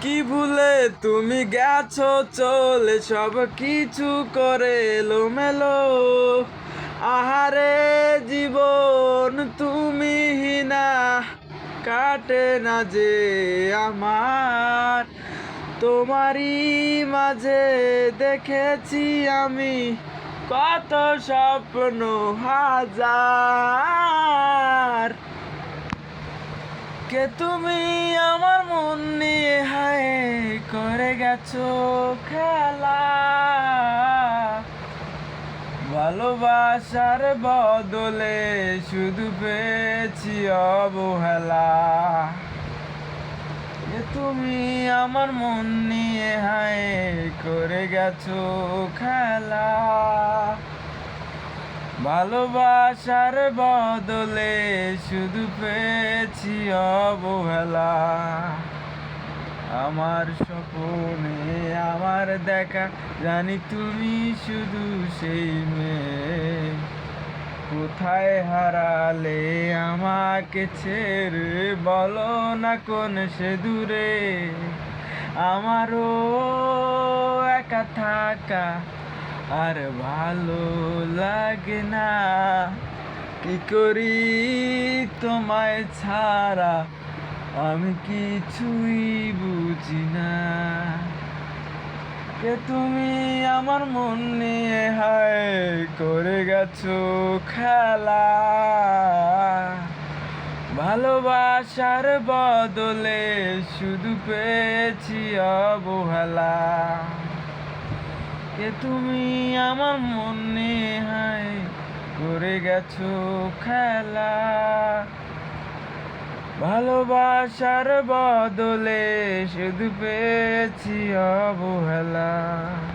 কি ভুলে তুমি গেছো চলে, সব কিছু করে এলোমেলো। আহারে জীবন তুমি না, কাটে না যে আমার। তোমারই মাঝে দেখেছি আমি কত স্বপ্ন হাজার। কে তুমি আমার মন নিয়ে হায় করে গেছো খেলা। ভালোবাসার বদলে শুধু পেয়েছি অবহেলা। কে তুমি আমার মন নিয়ে হায় করে গেছো খেলা। ভালোবাসার বদলে শুধু পেয়েছি অবহেলা। আমার স্বপ্নে আমার দেখা, জানি তুমি শুধু সেই মেয়ে। কোথায় হারালে আমাকে ছেড়ে, বলো না কোন সে দূরে। আমারও একা থাকা আর ভালো লাগে না। কি করি তোমায় ছাড়া, আমি কিছুই বুঝি না। কে তুমি আমার মন নিয়ে হায় করে গেছো খেলা। ভালোবাসার বদলে শুধু পেয়েছি অবহেলা। কে তুমি আমার মন নিয়ে হায় করে গেছো খেলা। ভালোবাসার বদলে শুধু পেয়েছি অবহেলা।